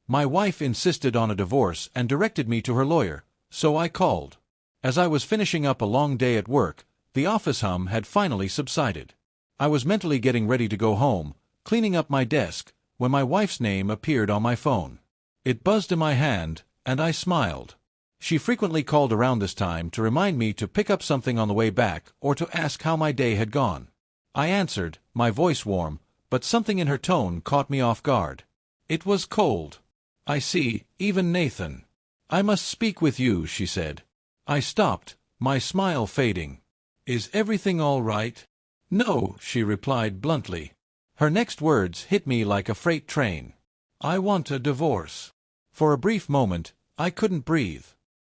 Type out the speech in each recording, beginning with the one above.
My wife insisted on a divorce and directed me to her lawyer, so I called. As I was finishing up a long day at work, the office hum had finally subsided. I was mentally getting ready to go home, cleaning up my desk, when my wife's name appeared on my phone. It buzzed in my hand, and I smiled. She frequently called around this time to remind me to pick up something on the way back or to ask how my day had gone. I answered, my voice warm, but something in her tone caught me off guard. It was cold. "I see, even Nathan. I must speak with you," she said. I stopped, my smile fading. "Is everything all right?" "No," she replied bluntly. Her next words hit me like a freight train. "I want a divorce." For a brief moment, I couldn't breathe.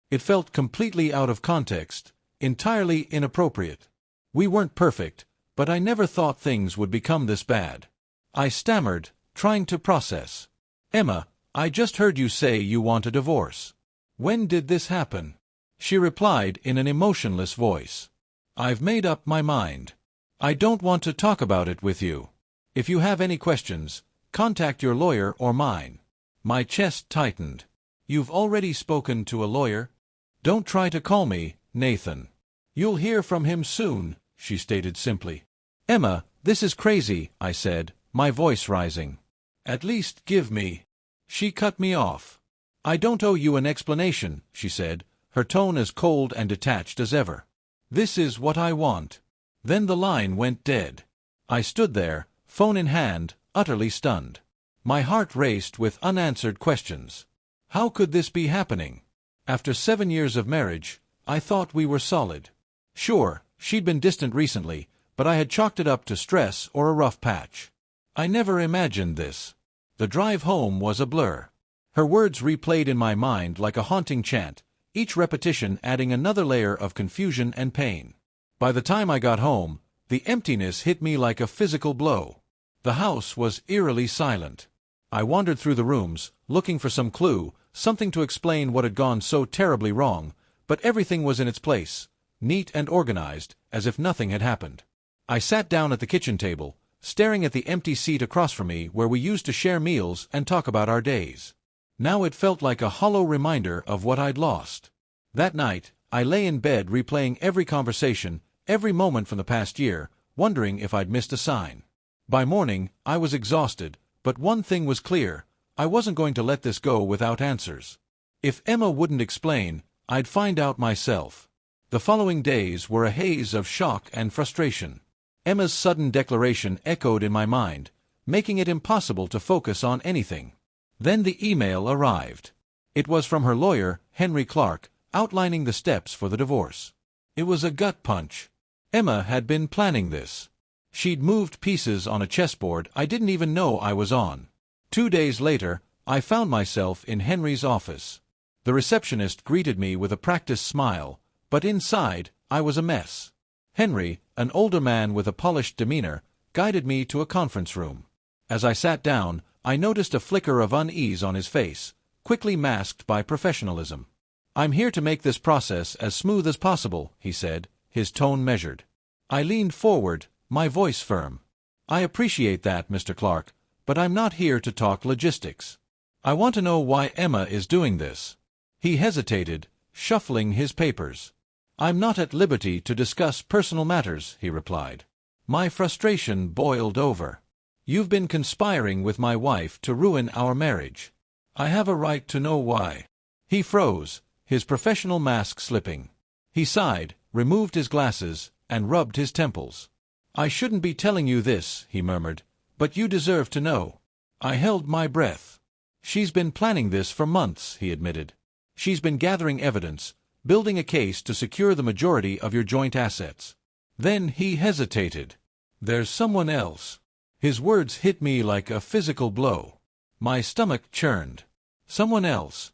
It felt completely out of context, entirely inappropriate. We weren't perfect, but I never thought things would become this bad. I stammered, trying to process. "Emma, I just heard you say you want a divorce. When did this happen?" She replied in an emotionless voice. "I've made up my mind. I don't want to talk about it with you. If you have any questions, contact your lawyer or mine." My chest tightened. "You've already spoken to a lawyer?" "Don't try to call me Nathan. You'll hear from him soon," she stated simply. "Emma, this is crazy," I said, my voice rising. "At least give me—" She cut me off. "I don't owe you an explanation," she said, her tone as cold and detached as ever. "This is what I want." Then the line went dead. I stood there, phone in hand, utterly stunned. My heart raced with unanswered questions. How could this be happening? After 7 years of marriage, I thought we were solid. Sure, she'd been distant recently, but I had chalked it up to stress or a rough patch. I never imagined this. The drive home was a blur. Her words replayed in my mind like a haunting chant, each repetition adding another layer of confusion and pain. By the time I got home, the emptiness hit me like a physical blow. The house was eerily silent. I wandered through the rooms, looking for some clue, something to explain what had gone so terribly wrong, but everything was in its place, neat and organized, as if nothing had happened. I sat down at the kitchen table, staring at the empty seat across from me where we used to share meals and talk about our days. Now it felt like a hollow reminder of what I'd lost. That night, I lay in bed replaying every conversation, every moment from the past year, wondering if I'd missed a sign. By morning, I was exhausted, but one thing was clear: I wasn't going to let this go without answers. If Emma wouldn't explain, I'd find out myself. The following days were a haze of shock and frustration. Emma's sudden declaration echoed in my mind, making it impossible to focus on anything. Then the email arrived. It was from her lawyer, Henry Clark, outlining the steps for the divorce. It was a gut punch. Emma had been planning this. She'd moved pieces on a chessboard I didn't even know I was on. 2 days later, I found myself in Henry's office. The receptionist greeted me with a practiced smile, but inside, I was a mess. Henry, an older man with a polished demeanor, guided me to a conference room. As I sat down, I noticed a flicker of unease on his face, quickly masked by professionalism. "I'm here to make this process as smooth as possible," he said, his tone measured. I leaned forward, my voice firm. "I appreciate that, Mr. Clark, but I'm not here to talk logistics. I want to know why Emma is doing this." He hesitated, shuffling his papers. "I'm not at liberty to discuss personal matters," he replied. My frustration boiled over. "You've been conspiring with my wife to ruin our marriage. I have a right to know why." He froze, his professional mask slipping. He sighed, removed his glasses, and rubbed his temples. "I shouldn't be telling you this," he murmured, "but you deserve to know." I held my breath. "She's been planning this for months," he admitted. "She's been gathering evidence, building a case to secure the majority of your joint assets." Then he hesitated. "There's someone else." His words hit me like a physical blow. My stomach churned. "Someone else?"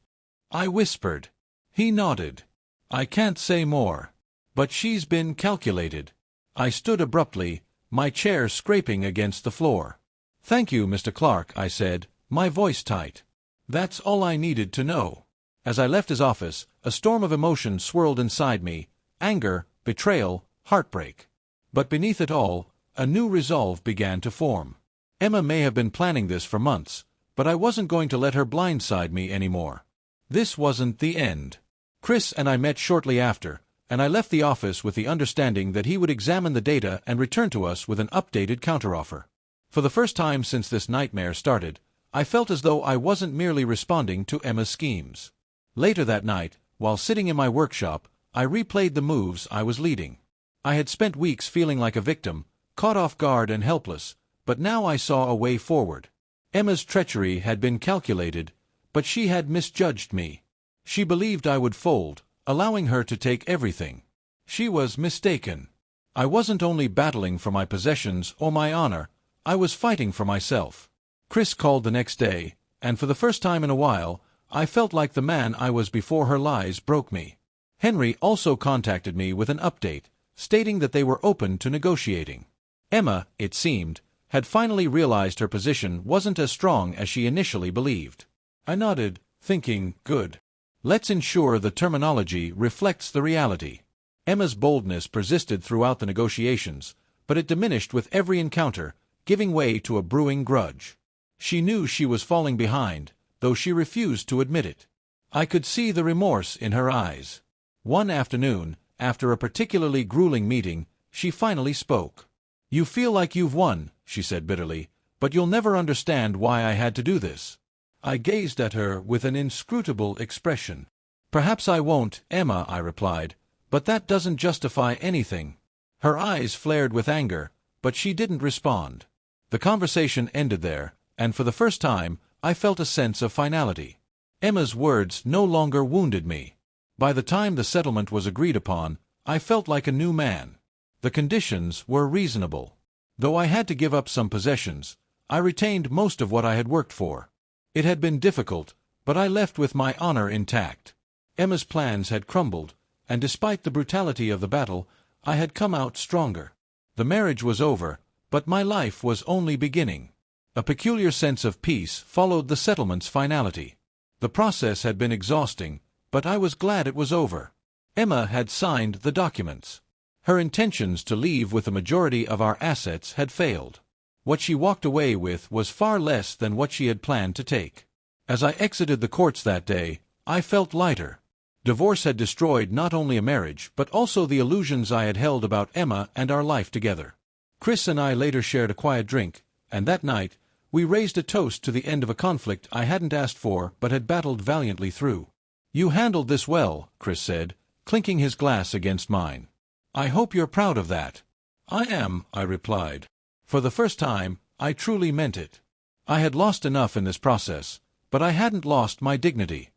I whispered. He nodded. "I can't say more. But she's been calculated." I stood abruptly, my chair scraping against the floor. "Thank you, Mr. Clark," I said, my voice tight. "That's all I needed to know." As I left his office, a storm of emotion swirled inside me: anger, betrayal, heartbreak. But beneath it all, a new resolve began to form. Emma may have been planning this for months, but I wasn't going to let her blindside me anymore. This wasn't the end. Chris and I met shortly after, and I left the office with the understanding that he would examine the data and return to us with an updated counteroffer. For the first time since this nightmare started, I felt as though I wasn't merely responding to Emma's schemes. Later that night, while sitting in my workshop, I replayed the moves I was leading. I had spent weeks feeling like a victim, caught off guard and helpless, but now I saw a way forward. Emma's treachery had been calculated, but she had misjudged me. She believed I would fold, allowing her to take everything. She was mistaken. I wasn't only battling for my possessions or my honor, I was fighting for myself. Chris called the next day, and for the first time in a while, I felt like the man I was before her lies broke me. Henry also contacted me with an update, stating that they were open to negotiating. Emma, it seemed, had finally realized her position wasn't as strong as she initially believed. I nodded, thinking, good. Let's ensure the terminology reflects the reality. Emma's boldness persisted throughout the negotiations, but it diminished with every encounter, giving way to a brewing grudge. She knew she was falling behind, though she refused to admit it. I could see the remorse in her eyes. One afternoon, after a particularly grueling meeting, she finally spoke. "You feel like you've won," she said bitterly, "but you'll never understand why I had to do this." I gazed at her with an inscrutable expression. "Perhaps I won't, Emma," I replied, "but that doesn't justify anything." Her eyes flared with anger, but she didn't respond. The conversation ended there, and for the first time, I felt a sense of finality. Emma's words no longer wounded me. By the time the settlement was agreed upon, I felt like a new man. The conditions were reasonable. Though I had to give up some possessions, I retained most of what I had worked for. It had been difficult, but I left with my honor intact. Emma's plans had crumbled, and despite the brutality of the battle, I had come out stronger. The marriage was over, but my life was only beginning. A peculiar sense of peace followed the settlement's finality. The process had been exhausting, but I was glad it was over. Emma had signed the documents. Her intentions to leave with the majority of our assets had failed. What she walked away with was far less than what she had planned to take. As I exited the courts that day, I felt lighter. Divorce had destroyed not only a marriage but also the illusions I had held about Emma and our life together. Chris and I later shared a quiet drink, and that night, we raised a toast to the end of a conflict I hadn't asked for but had battled valiantly through. "You handled this well," Chris said, clinking his glass against mine. "I hope you're proud of that." "I am," I replied. For the first time, I truly meant it. I had lost enough in this process, but I hadn't lost my dignity.